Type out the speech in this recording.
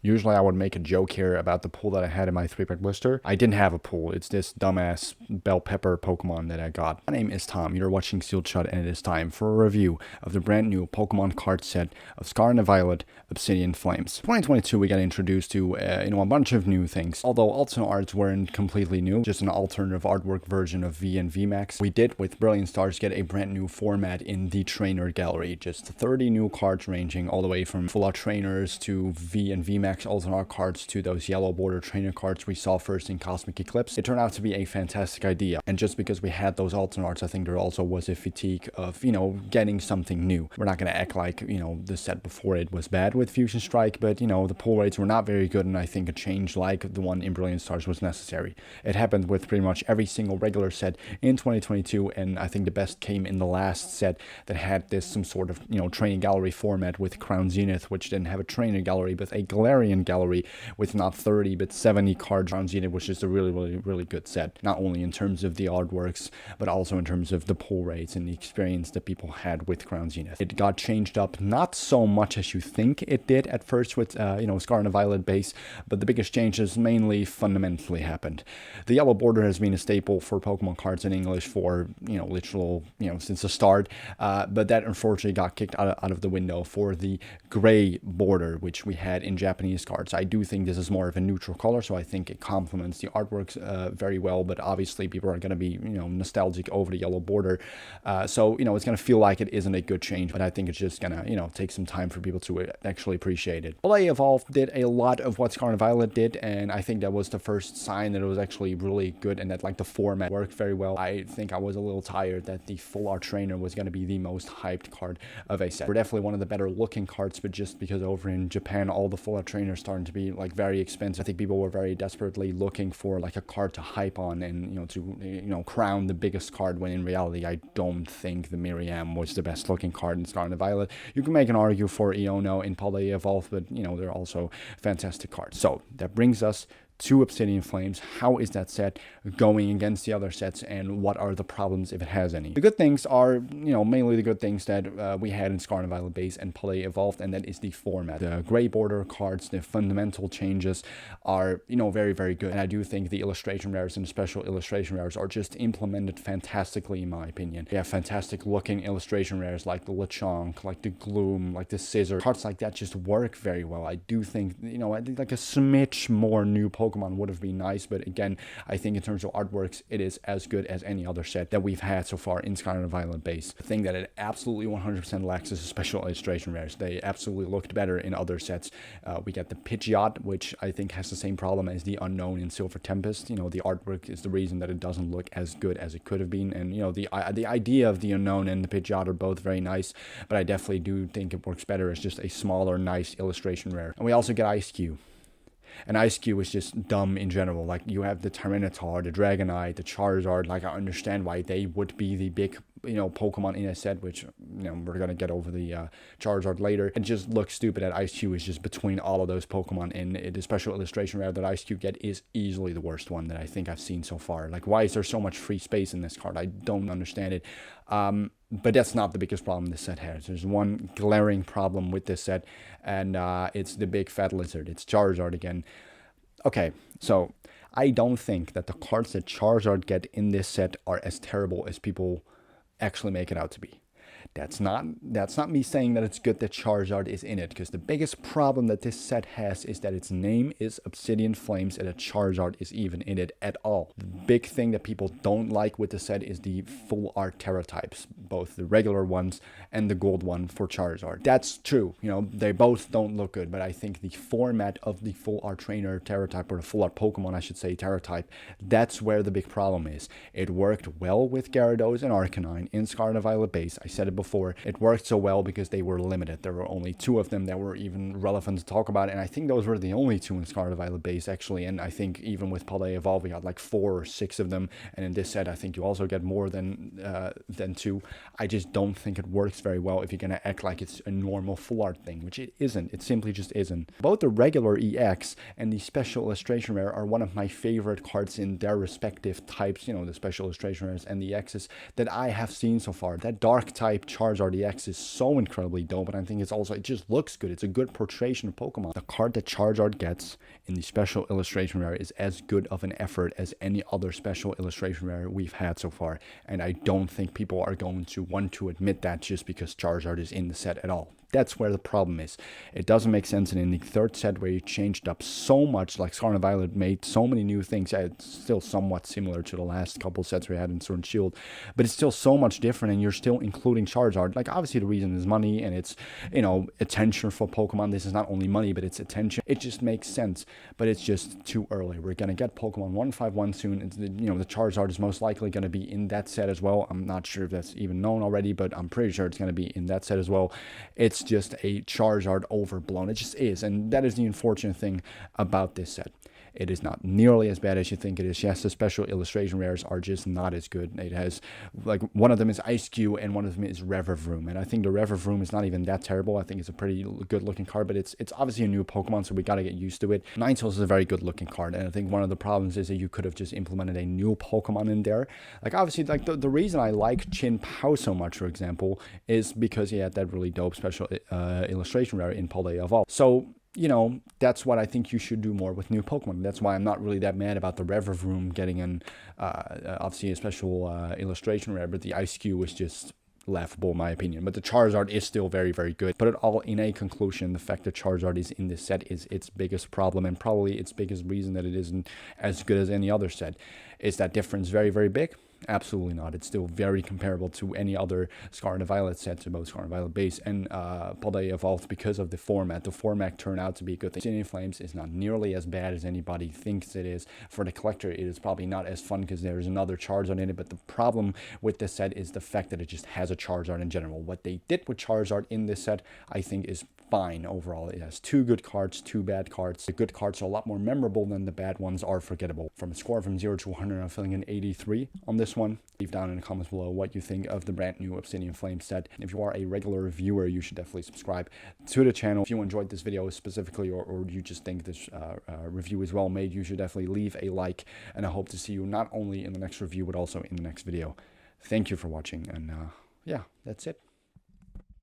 Usually I would make a joke here about the pull that I had in my 3-pack blister. I didn't have a pull. It's this dumbass bell pepper Pokemon that I got. My name is Tom. You're watching Sealed Shut, and it is time for a review of the brand new Pokemon card set of Scarlet Violet Obsidian Flames. 2022 we got introduced to a bunch of new things. Although alternate arts weren't completely new, just an alternative artwork version of V and VMAX. We did with Brilliant Stars get a brand new format in the trainer gallery. Just 30 new cards ranging all the way from full art trainers to V and VMAX alternate art cards to those yellow border trainer cards we saw first in Cosmic Eclipse. It turned out to be a fantastic idea. And just because we had those alternate arts, I think there also was a fatigue of, getting something new. We're not going to act like, the set before it was bad with Fusion Strike, but, the pull rates were not very good, and I think a change like the one in Brilliant Stars was necessary. It happened with pretty much every single regular set in 2022, and I think the best came in the last set that had this some sort of, training gallery format with Crown Zenith, which didn't have a trainer gallery, but a Galarian gallery with not 30, but 70 cards. Crown Zenith, which is a really good set, not only in terms of the artworks, but also in terms of the pull rates and the experience that people had with Crown Zenith. It got changed up not so much as you think it did at first with, Scarlet Violet base, but the biggest changes mainly fundamentally happened. The yellow border has been a staple for Pokemon cards in English for, since the start, but that unfortunately got kicked out of the window for the gray border, which we had in Japanese cards. I do think this is more of a neutral color, so I think it complements the artworks very well, but obviously people are going to be, nostalgic over the yellow border, so, it's going to feel like it isn't a good change, but I think it's just going to, take some time for people to actually appreciate it. Play Evolve did a lot of what Scarlet Violet did, and I think that was the first sign that it was actually really good and that the format worked very well. I think I was a little tired that the full art trainer was going to be the most hyped card of a set. We're definitely one of the better looking cards, but just because over in Japan all the full art trainers starting to be very expensive, I think people were very desperately looking for a card to hype on and to crown the biggest card, when in reality I don't think the Miriam was the best looking card in Scarlet Violet. You can make an argument for Iono in Palais Evolve, but they're also fantastic cards. So that brings us to Obsidian Flames. How is that set going against the other sets, and what are the problems if it has any? The good things are, mainly the good things that we had in Scarlet Violet base and Palais Evolved, and that is the format. The gray border cards, the fundamental changes are, very, very good. And I do think the illustration rares and the special illustration rares are just implemented fantastically, in my opinion. We have fantastic looking illustration rares like the Lechonk, like the Gloom, like the Scissor. Cards like that just work very well. I do think, I think a smidge more new Pokemon would have been nice, but again, I think in terms of artworks, it is as good as any other set that we've had so far in Scarlet Violet base. The thing that it absolutely 100% lacks is special illustration rares. They absolutely looked better in other sets. We get the Pidgeot, which I think has the same problem as the Unknown in Silver Tempest. The artwork is the reason that it doesn't look as good as it could have been, and the idea of the Unknown and the Pidgeot are both very nice, but I definitely do think it works better as just a smaller, nice illustration rare. And we also get Ice Cube. And Ice Cube is just dumb in general. You have the Tyranitar, the Dragonite, the Charizard. I understand why they would be the big, Pokemon in a set, which, we're going to get over the Charizard later. It just looks stupid that Ice Cube is just between all of those Pokemon, and the special illustration rare that Ice Cube get is easily the worst one that I think I've seen so far. Why is there so much free space in this card? I don't understand it. But that's not the biggest problem this set has. There's one glaring problem with this set, and it's the big fat lizard. It's Charizard again. Okay, so I don't think that the cards that Charizard get in this set are as terrible as people actually make it out to be. That's not me saying that it's good that Charizard is in it, because the biggest problem that this set has is that its name is Obsidian Flames and that Charizard is even in it at all. The big thing that people don't like with the set is the full art Terra types, both the regular ones and the gold one for Charizard. That's true, they both don't look good, but I think the format of the full art trainer Terra type, or the full art Pokemon I should say Terra type, that's where the big problem is. It worked well with Gyarados and Arcanine in Scarlet Violet base. I said it before, it worked so well because they were limited. There were only 2 of them that were even relevant to talk about, and I think those were the only 2 in Scarlet Violet base actually, and I think even with Palais Evolve we got 4 or 6 of them, and in this set I think you also get more than 2. I just don't think it works very well if you're gonna act like it's a normal full art thing, which it isn't. It simply just isn't. Both the regular EX and the special illustration rare are one of my favorite cards in their respective types, the special illustration rares and the X's that I have seen so far. That dark type Charizard EX is so incredibly dope, and I think it's also, it just looks good. It's a good portrayal of Pokemon. The card that Charizard gets in the special illustration rare is as good of an effort as any other special illustration rare we've had so far, and I don't think people are going to want to admit that just because Charizard is in the set at all. That's where the problem is. It doesn't make sense, and in the third set where you changed up so much, like Scarlet Violet made so many new things, it's still somewhat similar to the last couple sets we had in Sword and Shield, but it's still so much different, and you're still including Charizard. Like, obviously the reason is money, and it's, you know, attention for Pokemon. This is not only money, but it's attention. It just makes sense, but it's just too early. We're gonna get Pokemon 151 soon, and you know, the Charizard is most likely gonna be in that set as well. I'm not sure if that's even known already, but I'm pretty sure it's gonna be in that set as well. It's just a Charizard overblown. It just is, and that is the unfortunate thing about this set. It is not nearly as bad as you think it is. Yes, the special illustration rares are just not as good. It has, like, one of them is Ice Cube and one of them is Revavroom, and I think the Revavroom is not even that terrible. I think it's a pretty good looking card, but it's obviously a new Pokemon, so we got to get used to it. Ninetales is a very good looking card, and I think one of the problems is that you could have just implemented a new Pokemon in there. Like, obviously, like the reason I like Chin Pao so much, for example, is because he had that really dope special illustration rare in Paldea Evolved. So, you know, that's what I think you should do more with new Pokemon. That's why I'm not really that mad about the Revavroom getting an, obviously a special illustration rare, but the Ice Cube was just laughable in my opinion. But the Charizard is still very, very good. Put it all in a conclusion, the fact that Charizard is in this set is its biggest problem, and probably its biggest reason that it isn't as good as any other set. Is that difference very, very big? Absolutely not. It's still very comparable to any other Scarlet Violet set, to both Scarlet Violet base and Paldea Evolved, because of the format. The format turned out to be a good thing. Obsidian Flames is not nearly as bad as anybody thinks it is. For the collector, it is probably not as fun because there's another Charizard in it, but the problem with this set is the fact that it just has a Charizard in general. What they did with Charizard in this set, I think, is fine overall. It has 2 good cards, 2 bad cards. The good cards are a lot more memorable than the bad ones are forgettable. From a score from 0 to 100, I'm feeling an 83 on this one. Leave down in the comments below what you think of the brand new Obsidian Flames set. If you are a regular viewer, you should definitely subscribe to the channel. If you enjoyed this video specifically, or you just think this review is well made, you should definitely leave a like, and I hope to see you not only in the next review, but also in the next video. Thank you for watching, and yeah, that's it.